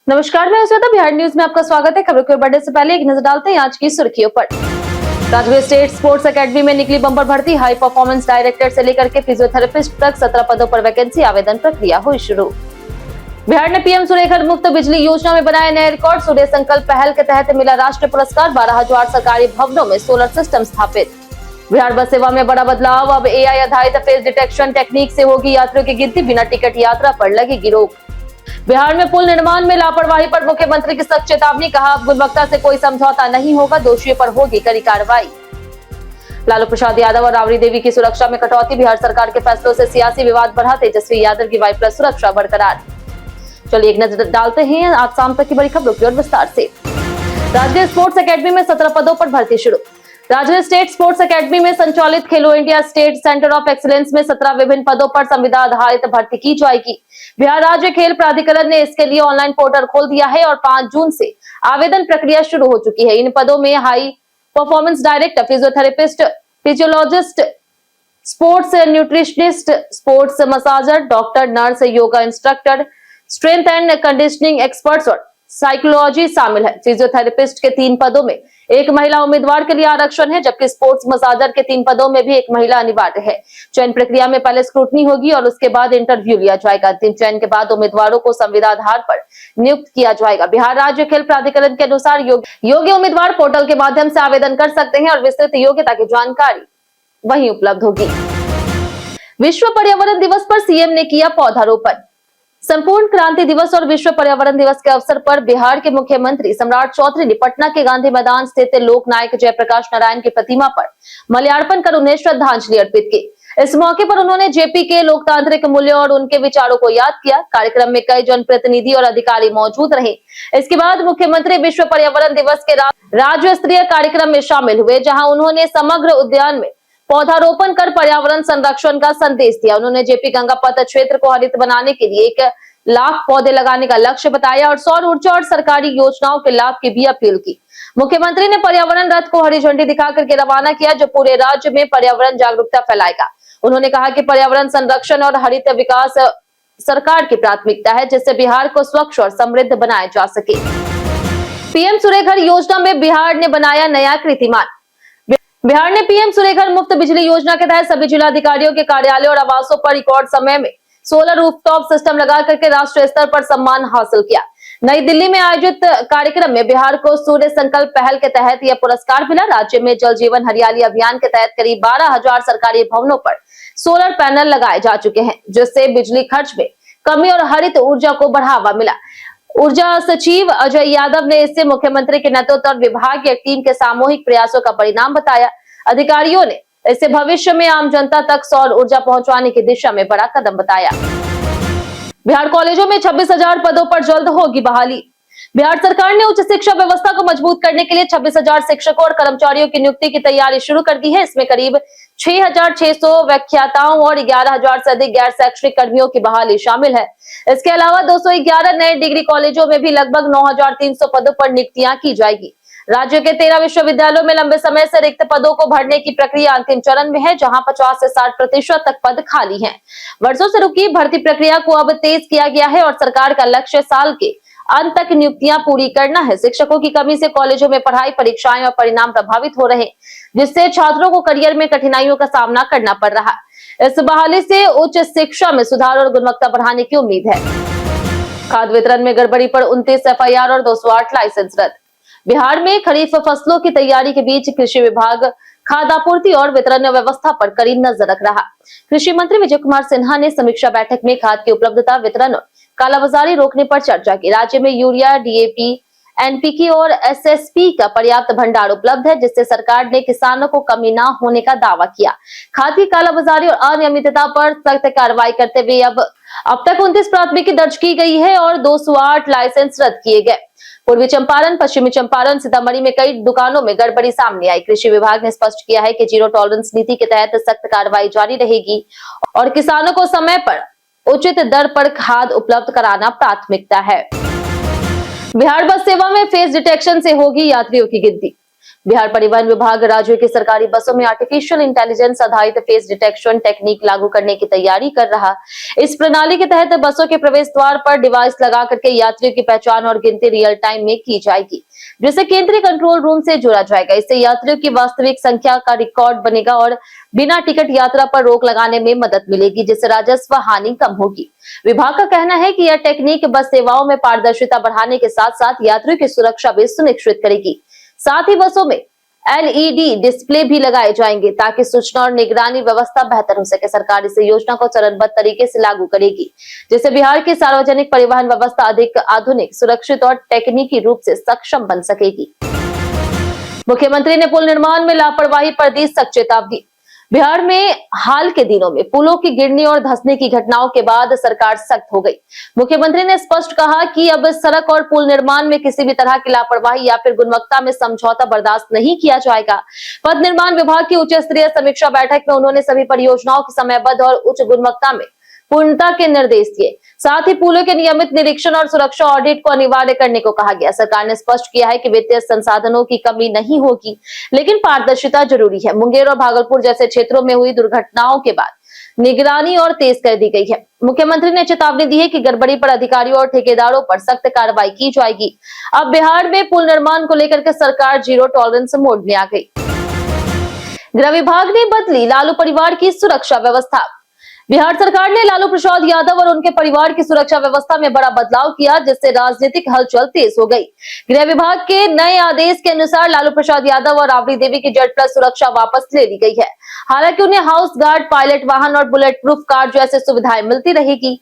नमस्कार, मैं श्वेता। बिहार न्यूज में आपका स्वागत है। खबरों को बढ़ने से पहले एक नजर डालते हैं आज की सुर्खियों पर। राजगीर स्टेट स्पोर्ट्स एकेडमी में निकली बम्पर भर्ती। हाई परफॉर्मेंस डायरेक्टर से लेकर के फिजियोथेरेपिस्ट तक 17 पदों पर वैकेंसी। आवेदन प्रक्रिया हुई शुरू। बिहार ने पीएम सूर्य घर मुफ्त बिजली योजना में बनाए नए रिकॉर्ड। सूर्य संकल्प पहल के तहत मिला राष्ट्रीय पुरस्कार। 12,000 सरकारी भवनों में सोलर सिस्टम स्थापित। बिहार बस सेवा में बड़ा बदलाव। अब एआई आधारित फेस डिटेक्शन टेक्निक से होगी यात्रियों की गिनती। बिना टिकट यात्रा पर लगेगी रोक। बिहार में पुल निर्माण में लापरवाही पर मुख्यमंत्री की सख्त चेतावनी। कहा, अब गुणवत्ता से कोई समझौता नहीं होगा, दोषियों पर होगी कड़ी कार्रवाई। लालू प्रसाद यादव और राबड़ी देवी की सुरक्षा में कटौती। बिहार सरकार के फैसलों से सियासी विवाद बढ़ा। तेजस्वी यादव की वाई+ सुरक्षा बरकरार। चलिए एक नजर डालते हैं आज शाम तक की बड़ी खबरों की ओर विस्तार से। राजगीर स्पोर्ट्स एकेडमी में 17 पदों पर भर्ती शुरू। राजगीर स्टेट स्पोर्ट्स एकेडमी में संचालित खेलो India state centre of excellence में 17 विभिन्न पदों पर संविदा आधारित भर्ती की जाएगी। बिहार राज्य खेल प्राधिकरण ने इसके लिए ऑनलाइन पोर्टल खोल दिया है और 5 जून से आवेदन प्रक्रिया शुरू हो चुकी है। इन पदों में high performance director, physiotherapist, physiologist, sports nutritionist, sports massager, doctor, nurse, yoga instructor, strength and conditioning experts और साइकोलॉजी शामिल है। फिजियोथेरेपिस्ट के 3 पदों में एक महिला उम्मीदवार के लिए आरक्षण है, जबकि स्पोर्ट्स मसाजर के 3 पदों में भी एक महिला अनिवार्य है। चयन प्रक्रिया में पहले स्क्रूटनी होगी और उसके बाद इंटरव्यू लिया जाएगा। अंतिम चयन के बाद उम्मीदवारों को संविदा आधार पर नियुक्त किया जाएगा। बिहार राज्य खेल प्राधिकरण के अनुसार योग्य उम्मीदवार पोर्टल के माध्यम से आवेदन कर सकते हैं और विस्तृत योग्यता की जानकारी वहीं उपलब्ध होगी। विश्व पर्यावरण दिवस पर सीएम ने किया पौधारोपण। संपूर्ण क्रांति दिवस और विश्व पर्यावरण दिवस के अवसर पर बिहार के मुख्यमंत्री सम्राट चौधरी ने पटना के गांधी मैदान स्थित लोक नायक जयप्रकाश नारायण की प्रतिमा पर माल्यार्पण कर उन्हें श्रद्धांजलि अर्पित की। इस मौके पर उन्होंने जेपी के लोकतांत्रिक मूल्यों और उनके विचारों को याद किया। कार्यक्रम में कई जनप्रतिनिधि और अधिकारी मौजूद रहे। इसके बाद मुख्यमंत्री विश्व पर्यावरण दिवस के राज्य स्तरीय कार्यक्रम में शामिल हुए, जहाँ उन्होंने समग्र उद्यान में पौधारोपण कर पर्यावरण संरक्षण का संदेश दिया। उन्होंने जेपी गंगा पथ क्षेत्र को हरित बनाने के लिए 1 लाख पौधे लगाने का लक्ष्य बताया और सौर ऊर्जा और सरकारी योजनाओं के लाभ की भी अपील की। मुख्यमंत्री ने पर्यावरण रथ को हरी झंडी दिखा करके रवाना किया, जो पूरे राज्य में पर्यावरण जागरूकता फैलाएगा। उन्होंने कहा कि पर्यावरण संरक्षण और हरित विकास सरकार की प्राथमिकता है, जिससे बिहार को स्वच्छ और समृद्ध बनाया जा सके। पीएम सूर्य घर योजना में बिहार ने बनाया नया कीर्तिमान। बिहार ने पीएम सूर्य घर मुफ्त बिजली योजना के तहत सभी जिलाधिकारियों के कार्यालयों और आवासों पर रिकॉर्ड समय में सोलर रूफटॉप सिस्टम लगा करके राष्ट्रीय स्तर पर सम्मान हासिल किया। नई दिल्ली में आयोजित कार्यक्रम में बिहार को सूर्य संकल्प पहल के तहत यह पुरस्कार मिला। राज्य में जल जीवन हरियाली अभियान के तहत करीब 12,000 सरकारी भवनों पर सोलर पैनल लगाए जा चुके हैं, जिससे बिजली खर्च में कमी और हरित ऊर्जा को बढ़ावा मिला। ऊर्जा सचिव अजय यादव ने इसे मुख्यमंत्री के नेतृत्व और विभाग की टीम के सामूहिक प्रयासों का परिणाम बताया। अधिकारियों ने इसे भविष्य में आम जनता तक सौर ऊर्जा पहुंचाने की दिशा में बड़ा कदम बताया। बिहार कॉलेजों में 26,000 पदों पर जल्द होगी बहाली। बिहार सरकार ने उच्च शिक्षा व्यवस्था को मजबूत करने के लिए 26,000 शिक्षकों और कर्मचारियों की नियुक्ति की तैयारी शुरू कर दी है। इसमें करीब 6,600 व्याख्याताओं और 11,000 से अधिक गैर शैक्षणिक कर्मियों की बहाली शामिल है। इसके अलावा 211 नए डिग्री कॉलेजों में भी लगभग 9,300 पदों पर नियुक्तियां की जाएगी। राज्य के 13 विश्वविद्यालयों में लंबे समय से रिक्त पदों को भरने की प्रक्रिया अंतिम चरण में है, जहां 50 से 60% तक पद खाली हैं। वर्षों से रुकी भर्ती प्रक्रिया को अब तेज किया गया है और सरकार का लक्ष्य साल के अंत तक नियुक्तियां पूरी करना है। शिक्षकों की कमी से कॉलेजों में पढ़ाई, परीक्षाएं और परिणाम प्रभावित हो रहे हैं, जिससे छात्रों को करियर में कठिनाइयों का सामना करना पड़ रहा है। इस बहाली से उच्च शिक्षा में सुधार और गुणवत्ता बढ़ाने की उम्मीद है। खाद वितरण में गड़बड़ी पर 29 एफआईआर और 208 लाइसेंस रद्द। बिहार में खरीफ फसलों की तैयारी के बीच कृषि विभाग खाद आपूर्ति और वितरण व्यवस्था पर कड़ी नजर रख रहा। कृषि मंत्री विजय कुमार सिन्हा ने समीक्षा बैठक में खाद की उपलब्धता, वितरण और कालाबाजारी रोकने पर चर्चा की। राज्य में यूरिया, डीएपी, एनपीके और एसएसपी का पर्याप्त भंडार उपलब्ध है, जिससे सरकार ने किसानों को कमी न होने का दावा किया। खाद की कालाबाजारी और अनियमितता पर सख्त कार्रवाई करते हुए अब तक 29 प्राथमिकी दर्ज की गई है और 208 लाइसेंस रद्द किए गए। पूर्वी चंपारण, पश्चिमी चंपारण, सीतामढ़ी में कई दुकानों में गड़बड़ी सामने आई। कृषि विभाग ने स्पष्ट किया है कि जीरो टॉलरेंस नीति के तहत सख्त कार्रवाई जारी रहेगी और किसानों को समय पर उचित दर पर खाद उपलब्ध कराना प्राथमिकता है। बिहार बस सेवा में फेस डिटेक्शन से होगी यात्रियों की गिनती। बिहार परिवहन विभाग राज्य की सरकारी बसों में आर्टिफिशियल इंटेलिजेंस आधारित फेस डिटेक्शन टेक्निक लागू करने की तैयारी कर रहा। इस प्रणाली के तहत बसों के प्रवेश द्वार पर डिवाइस लगा करके यात्रियों की पहचान और गिनती रियल टाइम में की जाएगी, जिसे केंद्रीय कंट्रोल रूम से जोड़ा जाएगा। इससे यात्रियों की वास्तविक संख्या का रिकॉर्ड बनेगा और बिना टिकट यात्रा पर रोक लगाने में मदद मिलेगी, जिससे राजस्व हानि कम होगी। विभाग का कहना है कि यह टेक्निक बस सेवाओं में पारदर्शिता बढ़ाने के साथ साथ यात्रियों की सुरक्षा भी सुनिश्चित करेगी। साथ ही बसों में एलईडी डिस्प्ले भी लगाए जाएंगे ताकि सूचना और निगरानी व्यवस्था बेहतर हो सके। सरकार इस योजना को चरणबद्ध तरीके से लागू करेगी, जिससे बिहार की सार्वजनिक परिवहन व्यवस्था अधिक आधुनिक, सुरक्षित और तकनीकी रूप से सक्षम बन सकेगी। मुख्यमंत्री ने पुल निर्माण में लापरवाही पर दी सख्त चेतावनी। बिहार में हाल के दिनों में पुलों की गिरने और धंसने की घटनाओं के बाद सरकार सख्त हो गई। मुख्यमंत्री ने स्पष्ट कहा कि अब सड़क और पुल निर्माण में किसी भी तरह की लापरवाही या फिर गुणवत्ता में समझौता बर्दाश्त नहीं किया जाएगा। पथ निर्माण विभाग की उच्च स्तरीय समीक्षा बैठक में उन्होंने सभी परियोजनाओं की समयबद्ध और उच्च गुणवत्ता में पूर्णता के निर्देश दिए। साथ ही पुलों के नियमित निरीक्षण और सुरक्षा ऑडिट को अनिवार्य करने को कहा गया। सरकार ने स्पष्ट किया है कि वित्तीय संसाधनों की कमी नहीं होगी, लेकिन पारदर्शिता जरूरी है। मुंगेर और भागलपुर जैसे क्षेत्रों में हुई दुर्घटनाओं के बाद निगरानी और तेज कर दी गई है। मुख्यमंत्री ने चेतावनी दी है कि गड़बड़ी पर अधिकारियों और ठेकेदारों पर सख्त कार्रवाई की जाएगी। अब बिहार में पुल निर्माण को लेकर के सरकार जीरो टॉलरेंस मोड में आ गई। गृह विभाग ने बदली लालू परिवार की सुरक्षा व्यवस्था। बिहार सरकार ने लालू प्रसाद यादव और उनके परिवार की सुरक्षा व्यवस्था में बड़ा बदलाव किया, जिससे राजनीतिक हलचल तेज हो गई। गृह विभाग के नए आदेश के अनुसार लालू प्रसाद यादव और राबड़ी देवी की जेड प्लस सुरक्षा वापस ले ली गई है। हालांकि उन्हें हाउस गार्ड, पायलट वाहन और बुलेट प्रूफ कार जैसे सुविधाएं मिलती रहेगी।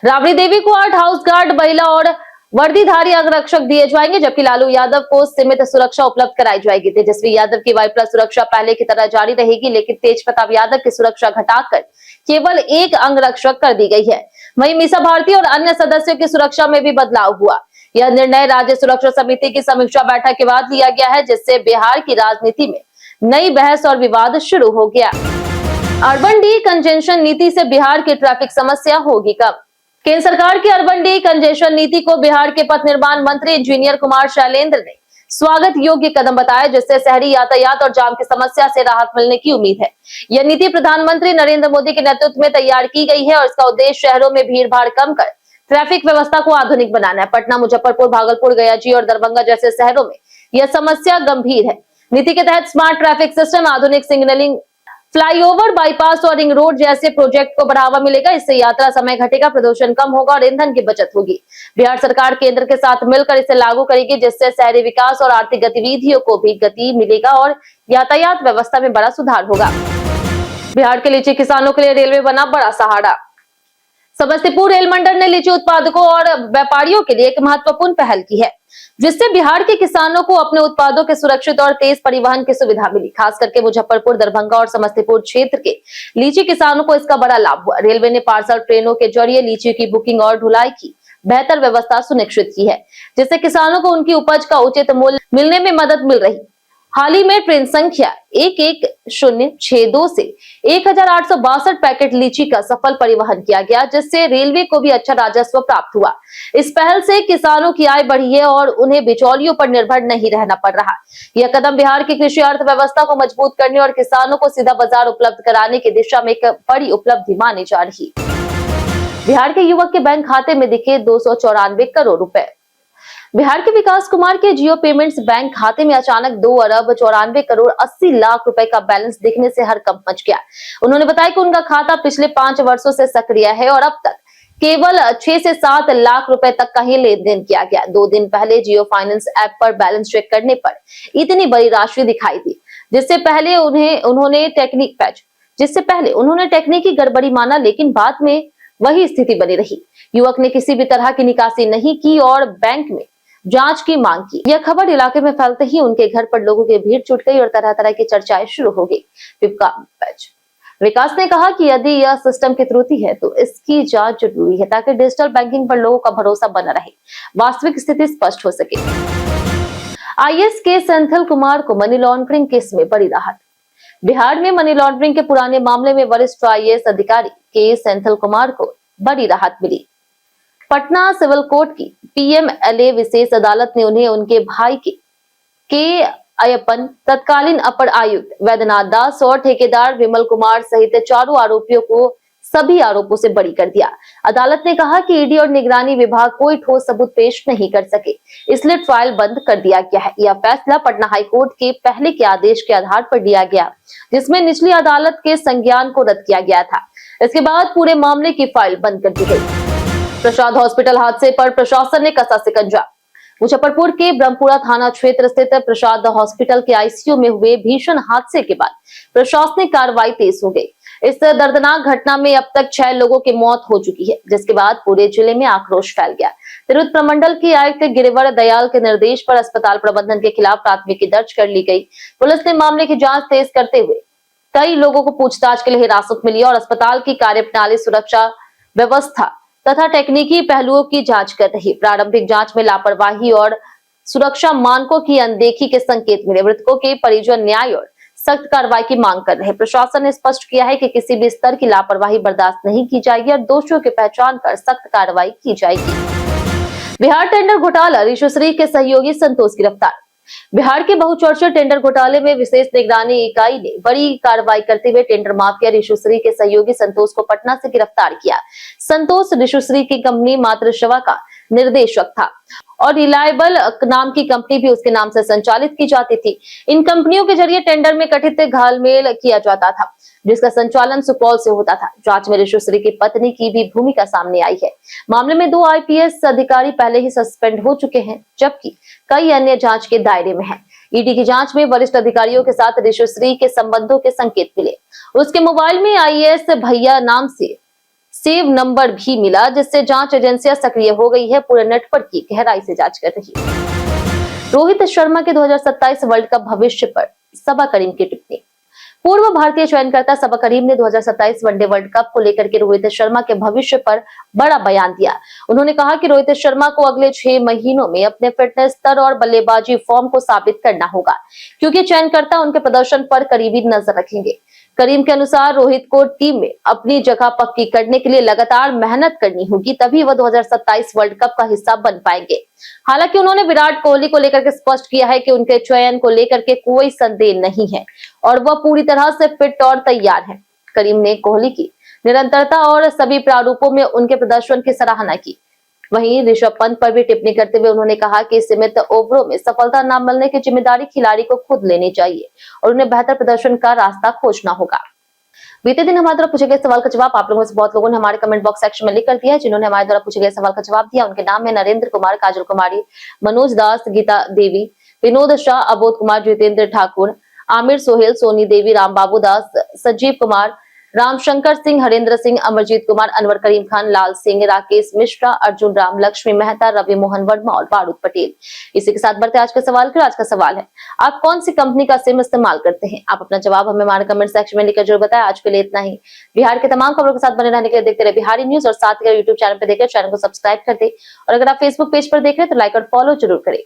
राबड़ी देवी को 8 हाउस गार्ड, महिला और वर्दीधारी अंगरक्षक दिए जाएंगे, जबकि लालू यादव को सीमित सुरक्षा उपलब्ध कराई जाएगी। तेजस्वी यादव की वाई प्लस सुरक्षा पहले की तरह जारी रहेगी, लेकिन तेज प्रताप यादव की सुरक्षा घटाकर केवल 1 अंगरक्षक कर दी गई है। वहीं मीसा भारती और अन्य सदस्यों की सुरक्षा में भी बदलाव हुआ। यह निर्णय राज्य सुरक्षा समिति की समीक्षा बैठक के बाद लिया गया है, जिससे बिहार की राजनीति में नई बहस और विवाद शुरू हो गया। अर्बन डी कंजेशन नीति से बिहार की ट्रैफिक समस्या होगी कम। केंद्र सरकार की अर्बन डी कंजेशन नीति को बिहार के पथ निर्माण मंत्री इंजीनियर कुमार शैलेंद्र ने स्वागत योग्य कदम बताया, जिससे शहरी यातायात और जाम की समस्या से राहत मिलने की उम्मीद है। यह नीति प्रधानमंत्री नरेंद्र मोदी के नेतृत्व में तैयार की गई है और इसका उद्देश्य शहरों में भीड़ भाड़ कम कर ट्रैफिक व्यवस्था को आधुनिक बनाना है। पटना, मुजफ्फरपुर, भागलपुर, गया और दरभंगा जैसे शहरों में यह समस्या गंभीर है। नीति के तहत स्मार्ट ट्रैफिक सिस्टम, आधुनिक सिग्नलिंग, फ्लाईओवर, बाईपास और रिंग रोड जैसे प्रोजेक्ट को बढ़ावा मिलेगा। इससे यात्रा समय घटेगा, प्रदूषण कम होगा और ईंधन की बचत होगी। बिहार सरकार केंद्र के साथ मिलकर इसे लागू करेगी, जिससे शहरी विकास और आर्थिक गतिविधियों को भी गति मिलेगा और यातायात व्यवस्था में बड़ा सुधार होगा। बिहार के लीची किसानों के लिए रेलवे बना बड़ा सहारा। समस्तीपुर रेल मंडल ने लीची उत्पादकों और व्यापारियों के लिए एक महत्वपूर्ण पहल की है, जिससे बिहार के किसानों को अपने उत्पादों के सुरक्षित और तेज परिवहन की सुविधा मिली। खास करके मुजफ्फरपुर, दरभंगा और समस्तीपुर क्षेत्र के लीची किसानों को इसका बड़ा लाभ हुआ। रेलवे ने पार्सल ट्रेनों के जरिए लीची की बुकिंग और ढुलाई की बेहतर व्यवस्था सुनिश्चित की है, जिससे किसानों को उनकी उपज का उचित मूल्य मिलने में मदद मिल रही। हाल ही में ट्रेन संख्या 11062 से 1862 पैकेट लीची का सफल परिवहन किया गया, जिससे रेलवे को भी अच्छा राजस्व प्राप्त हुआ। इस पहल से किसानों की आय बढ़ी है और उन्हें बिचौलियों पर निर्भर नहीं रहना पड़ रहा। यह कदम बिहार की कृषि अर्थव्यवस्था को मजबूत करने और किसानों को सीधा बाजार उपलब्ध कराने की दिशा में एक बड़ी उपलब्धि मानी जा रही। बिहार के युवक के बैंक खाते में दिखे 294 करोड़ रुपए। बिहार के विकास कुमार के जियो पेमेंट्स बैंक खाते में अचानक 2 अरब 94 करोड़ 80 लाख रुपए का बैलेंस दिखने से हड़कंप मच गया। उन्होंने बताया कि उनका खाता पिछले 5 वर्षों से सक्रिय है और अब तक केवल 6 से 7 लाख रुपए तक का ही लेन देन किया गया। 2 दिन पहले जियो फाइनेंस ऐप पर बैलेंस चेक करने पर इतनी बड़ी राशि दिखाई दी, जिससे पहले उन्होंने टेक्निकी गड़बड़ी माना, लेकिन बाद में वही स्थिति बनी रही। युवक ने किसी भी तरह की निकासी नहीं की और बैंक में जांच की मांग की। यह खबर इलाके में फैलते ही उनके घर पर लोगों की भीड़ जुट गई और तरह तरह की चर्चाएं शुरू हो गई। विकास ने कहा कि यदि यह सिस्टम की त्रुटि है तो इसकी जांच जरूरी है, ताकि डिजिटल बैंकिंग पर लोगों का भरोसा बना रहे, वास्तविक स्थिति स्पष्ट हो सके। आईएएस के सेंथिल कुमार को मनी लॉन्ड्रिंग केस में बड़ी राहत। बिहार में मनी लॉन्ड्रिंग के पुराने मामले में वरिष्ठ आईएएस अधिकारी के सेंथिल कुमार को बड़ी राहत मिली। पटना सिविल कोर्ट की पीएमएलए विशेष अदालत ने उन्हें उनके भाई के अयप्पन, तत्कालीन अपर आयुक्त वैद्यनाथ दास और ठेकेदार विमल कुमार सहित चारों आरोपियों को सभी आरोपों से बरी कर दिया। अदालत ने कहा कि ईडी और निगरानी विभाग कोई ठोस सबूत पेश नहीं कर सके, इसलिए ट्रायल बंद कर दिया गया है। यह फैसला पटना हाईकोर्ट के पहले के आदेश के आधार पर लिया गया, जिसमें निचली अदालत के संज्ञान को रद्द किया गया था। इसके बाद पूरे मामले की फाइल बंद कर दी गई। प्रसाद हॉस्पिटल हादसे पर प्रशासन ने कसा शिकंजा। मुजफ्फरपुर के ब्रह्मपुरा थाना क्षेत्र स्थित प्रसाद हॉस्पिटल के आईसीयू में हुए भीषण हादसे के बाद प्रशासनिक कार्रवाई तेज हो गई। इस दर्दनाक घटना में अब तक 6 लोगों की मौत हो चुकी है, जिसके बाद पूरे जिले में आक्रोश फैल गया। तिरहुत प्रमंडल के आयुक्त गिरिवर दयाल के निर्देश पर अस्पताल प्रबंधन के खिलाफ प्राथमिकी दर्ज कर ली गई। पुलिस ने मामले की जांच तेज करते हुए कई लोगों को पूछताछ के लिए हिरासत में लिया और अस्पताल की कार्यप्रणाली, सुरक्षा व्यवस्था तथा तकनीकी पहलुओं की जांच कर रही। प्रारंभिक जांच में लापरवाही और सुरक्षा मानकों की अनदेखी के संकेत मिले। मृतकों के परिजन न्याय और सख्त कार्रवाई की मांग कर रहे। प्रशासन ने स्पष्ट किया है कि किसी भी स्तर की लापरवाही बर्दाश्त नहीं की जाएगी और दोषियों की पहचान कर सख्त कार्रवाई की जाएगी। बिहार टेंडर घोटाला, ऋषुश्री के सहयोगी संतोष गिरफ्तार। बिहार के बहुचर्चित टेंडर घोटाले में विशेष निगरानी इकाई ने बड़ी कार्रवाई करते हुए टेंडर माफिया ऋषुश्री के सहयोगी संतोष को पटना से गिरफ्तार किया। संतोष ऋषुश्री की कंपनी मातृसेवा का निर्देशक था और रिलायबल नाम की कंपनी भी उसके नाम से संचालित की जाती थी। इन कंपनियों के जरिए टेंडर में कथित घालमेल किया जाता था, जिसका संचालन सुपौल से होता था। जांच में ऋषुश्री की पत्नी की भी भूमिका सामने आई है। मामले में 2 आईपीएस अधिकारी पहले ही सस्पेंड हो चुके हैं, जबकि कई अन्य जांच के दायरे में हैं। ईडी की जांच में वरिष्ठ अधिकारियों के साथ ऋषुश्री के संबंधों के संकेत मिले। उसके मोबाइल में आईएएस भैया नाम से सेव नंबर भी मिला, जिससे जांच एजेंसियां सक्रिय हो गई है। पूरे नेटवर्क की गहराई से जांच कर रही है। रोहित शर्मा के 2027 वर्ल्ड कप भविष्य पर सबा करीम की टिप्पणी। पूर्व भारतीय चयनकर्ता सबा करीम ने 2027 वनडे वर्ल्ड कप को लेकर के रोहित शर्मा के भविष्य पर बड़ा बयान दिया। उन्होंने कहा कि रोहित शर्मा को अगले 6 महीनों में अपने फिटनेस स्तर और बल्लेबाजी फॉर्म को साबित करना होगा, क्योंकि चयनकर्ता उनके प्रदर्शन पर करीबी नजर रखेंगे। करीम के अनुसार रोहित को टीम में अपनी जगह पक्की करने के लिए लगातार मेहनत करनी होगी, तभी वह 2027 वर्ल्ड कप का हिस्सा बन पाएंगे। हालांकि उन्होंने विराट कोहली को लेकर के स्पष्ट किया है कि उनके चयन को लेकर के कोई संदेह नहीं है और वह पूरी तरह से फिट और तैयार हैं। करीम ने कोहली की निरंतरता और सभी प्रारूपों में उनके प्रदर्शन की सराहना की। वहीं ऋषभ पंत पर भी टिप्पणी करते हुए उन्होंने कहा कि सीमित ओवरों में सफलता न मिलने की जिम्मेदारी खिलाड़ी को खुद लेनी चाहिए और उन्हें बेहतर प्रदर्शन का रास्ता खोजना होगा। बीते दिन हमारे द्वारा पूछे गए सवाल का जवाब आप लोगों से बहुत लोगों ने हमारे कमेंट बॉक्स सेक्शन में लिख कर दिया है। जिन्होंने हमारे द्वारा पूछे गए सवाल का जवाब दिया उनके नाम है नरेंद्र कुमार, काजल कुमारी, मनोज दास, गीता देवी, विनोद शाह, अबोध कुमार, जितेंद्र ठाकुर, आमिर सोहेल, सोनी देवी, राम बाबू दास, सजीव कुमार, रामशंकर सिंह, हरेंद्र सिंह, अमरजीत कुमार, अनवर करीम खान, लाल सिंह, राकेश मिश्रा, अर्जुन राम, लक्ष्मी मेहता, रवि मोहन वर्मा और बारूद पटेल। इसी के साथ बढ़ते आज का सवाल की। आज का सवाल है, आप कौन सी कंपनी का सिम इस्तेमाल करते हैं? आप अपना जवाब हमें हमारे कमेंट सेक्शन में लिखकर जरूर बताएं। आज के लिए इतना ही। बिहार के तमाम खबरों के साथ बने रहने के लिए देखते रहे बिहारी न्यूज और साथ ही यूट्यूब चैनल पर देखकर चैनल को सब्सक्राइब कर दे और अगर आप फेसबुक पेज पर देख रहे हैं तो लाइक और फॉलो जरूर करें।